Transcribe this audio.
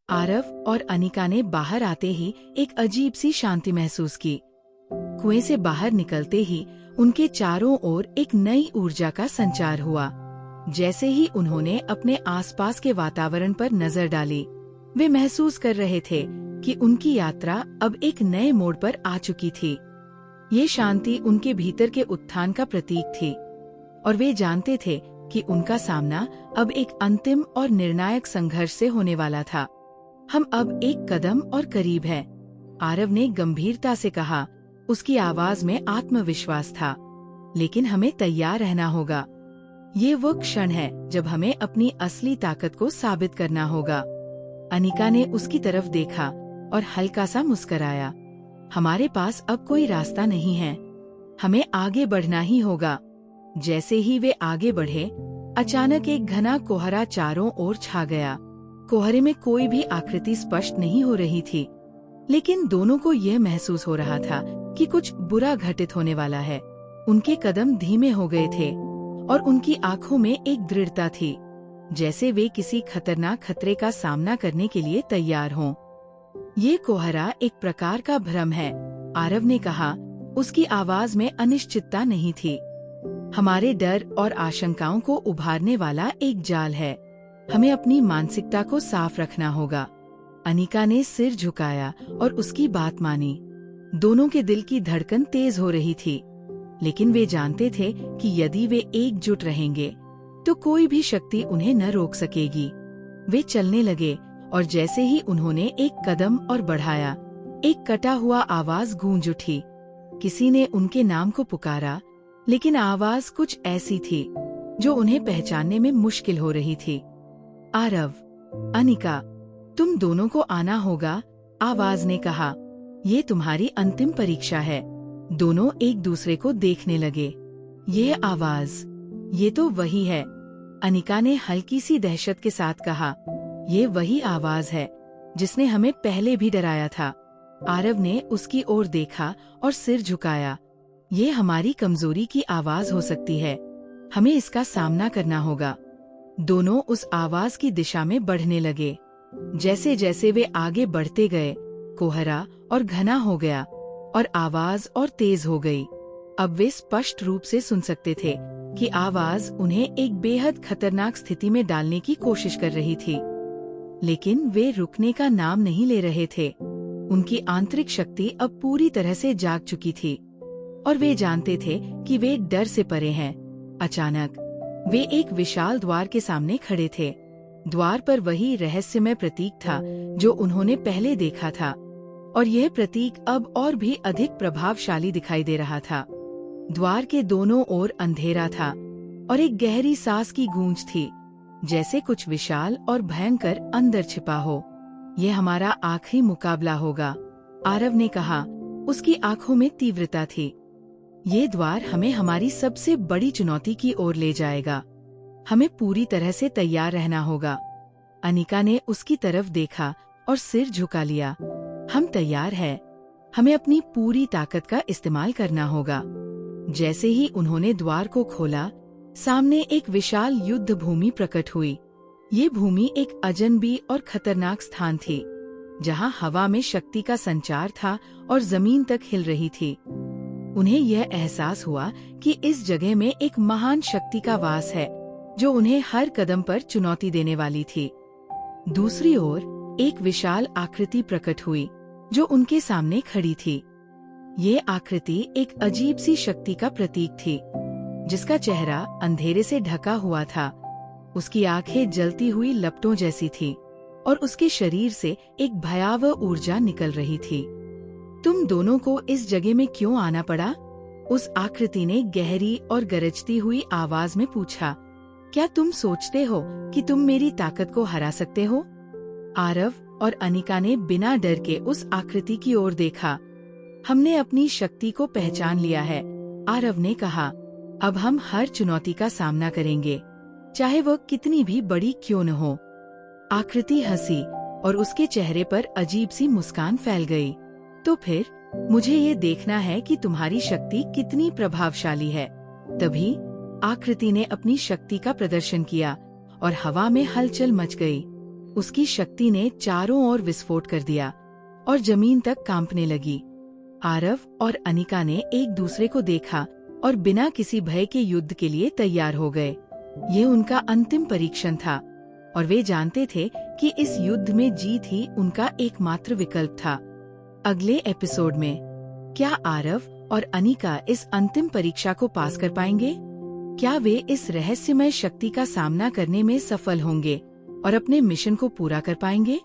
आरव और अनिका ने बाहर आते ही एक अजीब सी शांति महसूस की। कुएं से बाहर निकलते ही उनके चारों ओर एक नई ऊर्जा का संचार हुआ। जैसे ही उन्होंने अपने आसपास के वातावरण पर नजर डाली, वे महसूस कर रहे थे कि उनकी यात्रा अब एक नए मोड़ पर आ चुकी थी। ये शांति उनके भीतर के उत्थान का प्रतीक थी और वे जानते थे कि उनका सामना अब एक अंतिम और निर्णायक संघर्ष से होने वाला था। हम अब एक कदम और करीब हैं, आरव ने गंभीरता से कहा। उसकी आवाज में आत्मविश्वास था। लेकिन हमें तैयार रहना होगा। ये वो क्षण है जब हमें अपनी असली ताकत को साबित करना होगा। अनिका ने उसकी तरफ देखा और हल्का सा मुस्कराया। हमारे पास अब कोई रास्ता नहीं है, हमें आगे बढ़ना ही होगा। जैसे ही वे आगे बढ़े, अचानक एक घना कोहरा चारों ओर छा गया। कोहरे में कोई भी आकृति स्पष्ट नहीं हो रही थी, लेकिन दोनों को यह महसूस हो रहा था कि कुछ बुरा घटित होने वाला है। उनके कदम धीमे हो गए थे और उनकी आंखों में एक दृढ़ता थी, जैसे वे किसी खतरनाक खतरे का सामना करने के लिए तैयार हों। ये कोहरा एक प्रकार का भ्रम है, आरव ने कहा। उसकी आवाज में अनिश्चितता नहीं थी। हमारे डर और आशंकाओं को उभारने वाला एक जाल है। हमें अपनी मानसिकता को साफ रखना होगा। अनिका ने सिर झुकाया और उसकी बात मानी। दोनों के दिल की धड़कन तेज हो रही थी, लेकिन वे जानते थे कि यदि वे एकजुट रहेंगे तो कोई भी शक्ति उन्हें न रोक सकेगी। वे चलने लगे और जैसे ही उन्होंने एक कदम और बढ़ाया, एक कटा हुआ आवाज गूंज उठी। किसी ने उनके नाम को पुकारा, लेकिन आवाज कुछ ऐसी थी जो उन्हें पहचानने में मुश्किल हो रही थी। आरव, अनिका, तुम दोनों को आना होगा, आवाज ने कहा। ये तुम्हारी अंतिम परीक्षा है। दोनों एक दूसरे को देखने लगे। ये आवाज, ये तो वही है, अनिका ने हल्की सी दहशत के साथ कहा। ये वही आवाज है जिसने हमें पहले भी डराया था। आरव ने उसकी ओर देखा और सिर झुकाया। ये हमारी कमजोरी की आवाज हो सकती है, हमें इसका सामना करना होगा। दोनों उस आवाज की दिशा में बढ़ने लगे। जैसे जैसे वे आगे बढ़ते गए, कोहरा और घना हो गया और आवाज और तेज हो गई। अब वे स्पष्ट रूप से सुन सकते थे कि आवाज उन्हें एक बेहद खतरनाक स्थिति में डालने की कोशिश कर रही थी, लेकिन वे रुकने का नाम नहीं ले रहे थे। उनकी आंतरिक शक्ति अब पूरी तरह से जाग चुकी थी और वे जानते थे कि वे डर से परे हैं। अचानक वे एक विशाल द्वार के सामने खड़े थे। द्वार पर वही रहस्यमय प्रतीक था जो उन्होंने पहले देखा था, और यह प्रतीक अब और भी अधिक प्रभावशाली दिखाई दे रहा था। द्वार के दोनों ओर अंधेरा था और एक गहरी सांस की गूंज थी, जैसे कुछ विशाल और भयंकर अंदर छिपा हो। यह हमारा आखिरी मुकाबला होगा, आरव ने कहा। उसकी आंखों में तीव्रता थी। ये द्वार हमें हमारी सबसे बड़ी चुनौती की ओर ले जाएगा। हमें पूरी तरह से तैयार रहना होगा। अनिका ने उसकी तरफ देखा और सिर झुका लिया। हम तैयार हैं। हमें अपनी पूरी ताकत का इस्तेमाल करना होगा। जैसे ही उन्होंने द्वार को खोला, सामने एक विशाल युद्ध भूमि प्रकट हुई। ये भूमि एक अजनबी और खतरनाक स्थान थी, जहां हवा में शक्ति का संचार था और जमीन तक हिल रही थी। उन्हें यह एहसास हुआ कि इस जगह में एक महान शक्ति का वास है जो उन्हें हर कदम पर चुनौती देने वाली थी। दूसरी ओर एक विशाल आकृति प्रकट हुई जो उनके सामने खड़ी थी। ये आकृति एक अजीब सी शक्ति का प्रतीक थी, जिसका चेहरा अंधेरे से ढका हुआ था। उसकी आंखें जलती हुई लपटों जैसी थी और उसके शरीर से एक भयावह ऊर्जा निकल रही थी। तुम दोनों को इस जगह में क्यों आना पड़ा? उस आकृति ने गहरी और गरजती हुई आवाज में पूछा। क्या तुम सोचते हो कि तुम मेरी ताकत को हरा सकते हो? आरव और अनिका ने बिना डर के उस आकृति की ओर देखा। हमने अपनी शक्ति को पहचान लिया है, आरव ने कहा। अब हम हर चुनौती का सामना करेंगे, चाहे वह कितनी भी बड़ी क्यों न हो। आकृति हंसी और उसके चेहरे पर अजीब सी मुस्कान फैल गई। तो फिर मुझे ये देखना है कि तुम्हारी शक्ति कितनी प्रभावशाली है। तभी आकृति ने अपनी शक्ति का प्रदर्शन किया और हवा में हलचल मच गई। उसकी शक्ति ने चारों ओर विस्फोट कर दिया और जमीन तक कांपने लगी। आरव और अनिका ने एक दूसरे को देखा और बिना किसी भय के युद्ध के लिए तैयार हो गए। ये उनका अंतिम परीक्षण था और वे जानते थे कि इस युद्ध में जीत ही उनका एकमात्र विकल्प था। अगले एपिसोड में क्या आरव और अनिका इस अंतिम परीक्षा को पास कर पाएंगे? क्या वे इस रहस्यमय शक्ति का सामना करने में सफल होंगे और अपने मिशन को पूरा कर पाएंगे?